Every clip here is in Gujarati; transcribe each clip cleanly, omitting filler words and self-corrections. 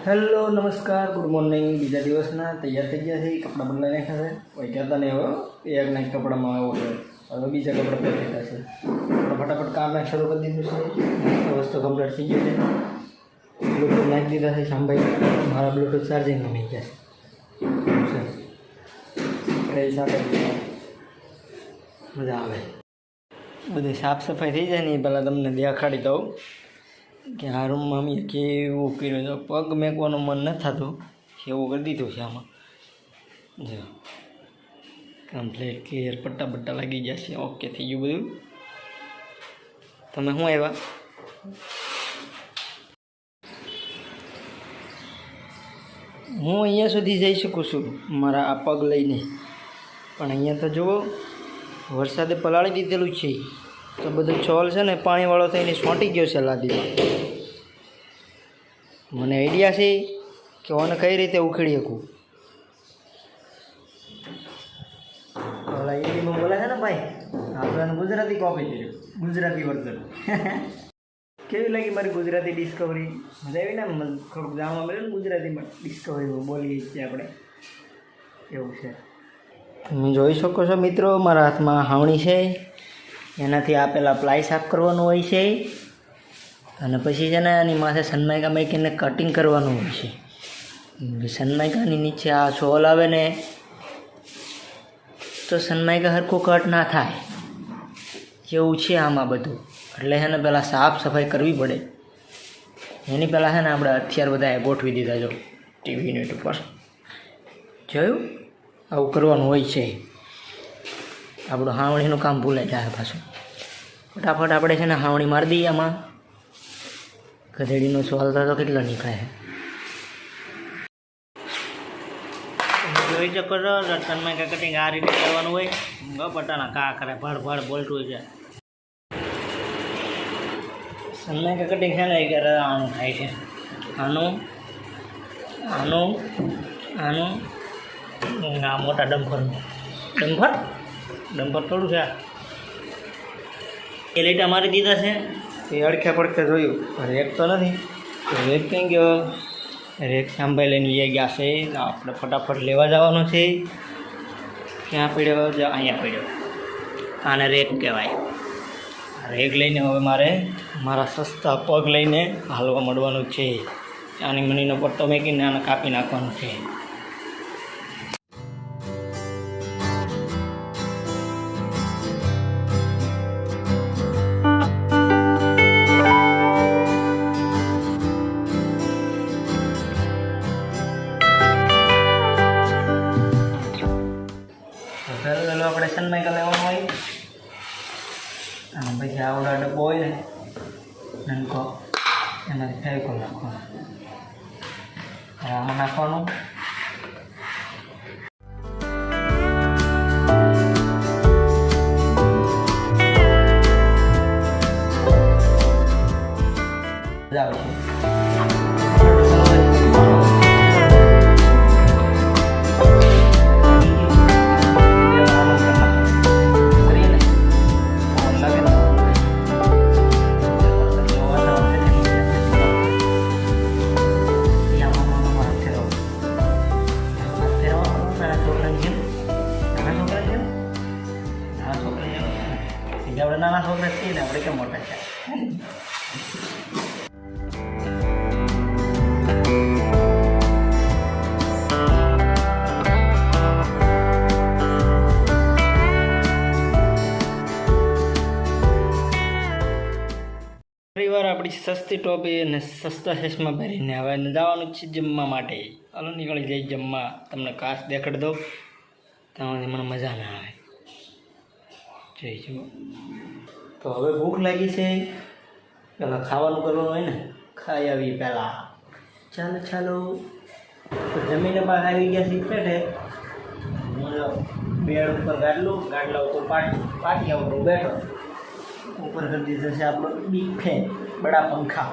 હેલો નમસ્કાર ગુડ મોર્નિંગ। બીજા દિવસના તૈયાર થઈ ગયા છે, કપડાં બદલાઈ નાખ્યા છે, કોઈ કહેતા નહીં હવે એકના એક કપડામાં આવો છે, હવે બીજા કપડાં પહેરી લીધા છે, ફટાફટ કામ શરૂ કરી દીધું છે, વસ્તુ કમ્પ્લીટ થઈ ગયું છે, બ્લૂટૂથ નાખી દીધા છે શામભાઈ, મારા બ્લૂટૂથ ચાર્જિંગમાં નહીં ગયા છે, સાથે મજા આવે। બધી સાફ સફાઈ થઈ જાય ને એ પહેલાં તમને દેખાડી દઉં કે આ રૂમમાં અમે કેવું કર્યું છે, પગ મેકવાનું મન ન થતું એવું કરી દીધું છે આમાં, જો કમ્પ્લીટ ક્લિયર, પટ્ટા બટ્ટા લાગી ગયા છે, ઓકે થઈ ગયું બધું। તમે શું આવ્યા? હું અહીંયા સુધી જઈ શકું છું મારા આ પગ લઈને, પણ અહીંયા તો જુઓ વરસાદે પલાળી દીધેલું છે, તો બધું છોલ છે ને પાણીવાળો થઈને છોંટી ગયો છે લાદીમાં। મને આઈડિયા છે કે ઓને કઈ રીતે ઉખેડી શકું। ઓલા હિન્દીમાં બોલે છે ને ભાઈ, આપણે ગુજરાતી કોપી કર્યું, ગુજરાતી વર્ઝન। કેવી લાગી મારી ગુજરાતી ડિસ્કવરી? મજા આવી ને? થોડુંક જાણવા મળ્યું ને ગુજરાતીમાં ડિસ્કવરીમાં બોલીએ છીએ આપણે, એવું છે। તમે જોઈ શકો છો મિત્રો, મારા હાથમાં હાવણી છે, એનાથી આ પહેલાં પ્લાય સાફ કરવાનું હોય છે અને પછી છે ને એની માથે સનમાઇકા મેકીને કટિંગ કરવાનું હોય છે। સનમાઇકાની નીચે આ છોલ આવે ને તો સનમાઇકા હરખું કટ ના થાય એવું છે આમાં બધું, એટલે છે ને પહેલાં સાફ સફાઈ કરવી પડે। એની પહેલાં છે ને આપણે અત્યારે બધા ગોઠવી દીધા, જો ટીવી યુનિટ ઉપર જોયું આવું કરવાનું હોય છે। આપણું હાવણીનું કામ ભૂલાઈ જાય પાછું, ફટાફટ આપણે છે ને હાવણી મારી દઈએ આમાં। ગધેડીનો સોલ તો કેટલો નીકળે છે, જોઈ શકો છો। સનમાઇકા કટિંગ આ રીતે કરવાનું હોય, પટાના કા કરે ભડ ભડ બોલતું છે। સનમાઇકા કટિંગ છે ને એ કરે આનું થાય છે, આનું આનું આનું આ મોટા ડમ્પર થોડું છે, એ લીટા મારી દીધા છે, એ અડખે પડખે જોયું, રેક તો નથી, રેક કંઈ ગયો, રેક શામભાઈ લઈને લઈ ગયા છે, આપણે ફટાફટ લેવા જવાનું છે। ક્યાં પડ્યો? અહીંયા પડ્યો, આને રેક કહેવાય। રેક લઈને હવે મારે મારા સસ્તા પગ લઈને હાલવા મળવાનું છે, આની મનીનો પટ્ટો મેકીને આને કાપી નાખવાનું છે। પહેલું આપણે સનમાઇકા લેવાનું હોય, અને પછી આવડો ડબ્બો હોય ને નનકો, એનાથી ફેવિકોલ નાખવાનું, આમાં નાખવાનું, જાવ છે આપણે નાના છોકરા છીએ ને, આપણે કેમ મોટા છે। પરિવાર આપણી સસ્તી ટોપી અને સસ્તા ચશ્મા પહેરીને હવે જવાનું છે જમવા માટે। હાલો નીકળી જઈ જમવા, તમને કાચ દેખાડી દઉં, તમારી મને મજા ના આવે, જોઈ જુઓ। તો હવે ભૂખ લાગી છે, પહેલાં ખાવાનું કરવાનું હોય ને, ખાઈ આવી પહેલાં, ચાલો ચાલો। તો જમીને પાક આવી ગયા છે પેટે, હું બેડ ઉપર ગાડલા ઉપર પાટી આવું બેઠો, ઉપર કરી દીધો છે આપણો બિગ ફેન બડા પંખા।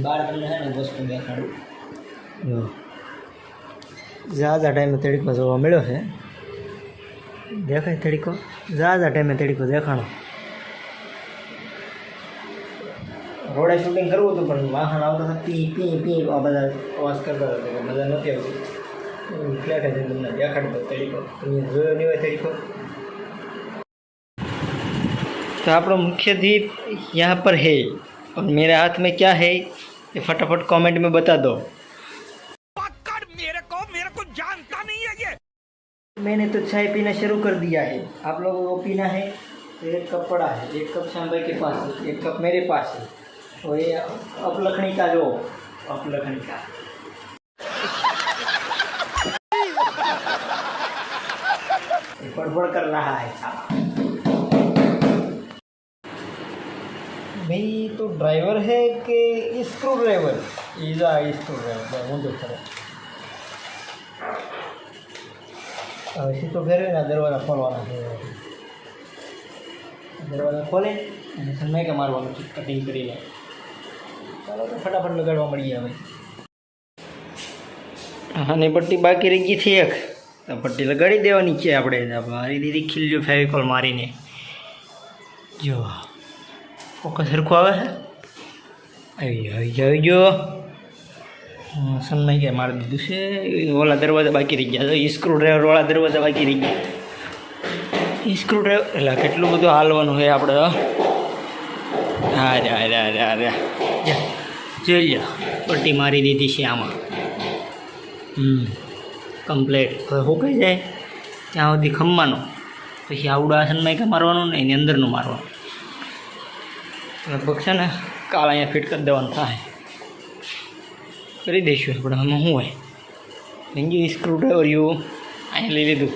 બહાર તમને છે ને વસ્તુ દેખાડું, જો ઝાઝા ટાઈમે તડકો જોવા મળ્યો છે, દેખાય તડકો, ઝાઝા ટાઈમે તડકો દેખાણો। રોડે શૂટિંગ કરવું હતું પણ વાહન આવતા હતા પી પી પી આ બધા અવાજ કરતા હતા કે મજા નથી આવતી. ફ્લેટ है तुमने देखाड़ दो तरीको तुमने जोयो नहीं હોય तरीको. तो आपका मुख्य दीप यहाँ पर है और मेरे हाथ में क्या है ये फटाफट कमेंट में बता दो. मेरे को जानता नहीं है ये. मैंने तो चाय पीना शुरू कर दिया है. आप लोगों को पीना है तो एक कप पड़ा है, एक कप श्याम भाई के पास है, एक कप मेरे पास है और ये अपलखनी का जो अपलखनी का बड़बड़ कर रहा है भाई. तो ड्राइवर है कि स्क्रू ड्राइवर? ईजा स्क्रू ड्राइवर मुझे खबर હવે તો ફેરવે ને દરવાજા ખોલવાના છે. દરવાજા ખોલે અને સન્માઈ કે મારવાનું છે કટિંગ કરીને. ચાલો તો ફટાફટ લગાડવા મળીએ હવે. અને પટ્ટી બાકી રહી ગઈ છે એક, તો પટ્ટી લગાડી દેવાની છે આપણે. મારી દીદી ખીલ્યો ફેવિકોલ મારીને. જો ફોકસ સરખું આવે છે. આવી ગયો. સન્માઈ કે મારી દીધું છે. ઓલા દરવાજા બાકી રહી ગયા, સ્ક્રૂ ડ્રાઈવર વાળા દરવાજા બાકી રહી ગયા. સ્ક્રૂ ડ્રાઈવર એટલે કેટલું બધું હાલવાનું હોય આપણે. હા રે જોઈ લો પટ્ટી મારી દીધી છે આમાં. કમ્પ્લેટ. હવે સુકાઈ જાય ત્યાં સુધી ખમવાનો, પછી આવડું આસનમાં કે મારવાનું ને એની અંદરનું મારવાનું. લગભગ છે ને કાલ અહીંયા ફિટ કરી દેવાનું થાય. કરી દઈશું આપણે. આમાં શું હોય લઈ સ્ક્રૂ ડ્રાઈવર એવું અહીંયા લઈ લીધું.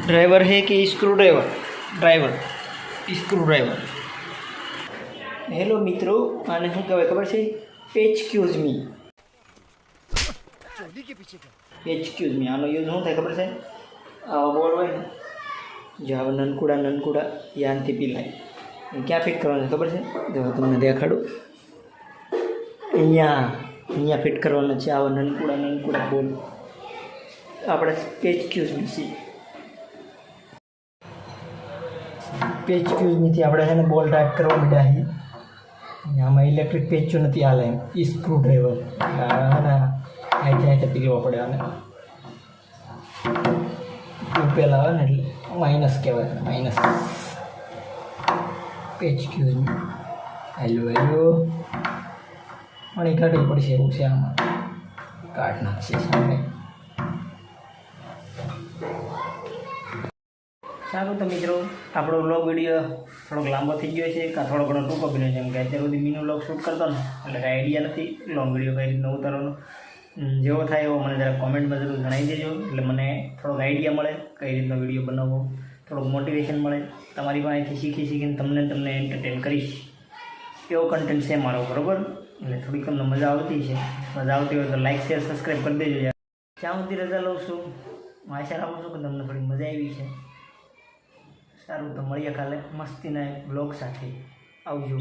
ડ્રાઈવર હે કે screw driver? Driver screw driver. Hello મિત્રો, આને શું કહેવાય ખબર છે? Excuse me. એક્સક્યુઝ મી આનો યુઝ શું થાય ખબર છે? આવા બોલ હોય ને જો હવે નનકુડા યાનથી પીલાય ક્યાં ફિટ કરવાનું ખબર છે? જો તમને દેખાડું. અહીંયા ફિટ કરવાના છે આવા નનકુડા બોલ. આપણે એક્સક્યુઝ મી પેચક્યુઝમીથી આપણે છે ને બોલ ટાઈટ કરવા માંડ્યા છીએ. આમાં ઇલેક્ટ્રિક પેચો નથી હાલે એમ. સ્ક્રૂ ડ્રાઈવર આઈથી પીલવો પડે. અને પહેલાં આવે ને એટલે માઇનસ કહેવાય. માઇનસ પેચક્યુઝમી. હેલો પાણી કાઢવી પડશે એવું છે. આમાં કાઢ નાખશે સામે. સારું તો મિત્રો, આપણો વ્લોગ વિડીયો થોડોક લાંબો થઈ ગયો છે કાં થોડો ઘણો ટૂંકો બન્યો છે. કેમ કે અત્યાર સુધી મીનો વ્લોગ શૂટ કરતો ને એટલે કાંઈ આઈડિયા નથી લોંગ વિડીયો કઈ રીતનો ઉતારવાનો. જેવો થાય એવો મને જરા કોમેન્ટમાં જરૂર જણાવી દેજો, એટલે મને થોડોક આઈડિયા મળે કઈ રીતનો વિડીયો બનાવવો, થોડુંક મોટિવેશન મળે. તમારી પાસેથી શીખીને તમને એન્ટરટેન કરીશ એવો કન્ટેન્ટ છે મારો, બરાબર? એટલે થોડીક તમને મજા આવતી હોય તો લાઈક શેર સબસ્ક્રાઈબ કરી દેજો. ત્યાં સુધી રજા લઉં છું. આશા રાખું છું કે તમને થોડી મજા આવી છે. સારું તો મળીએ કાલે મસ્તીના બ્લોગ સાથે. આવજો.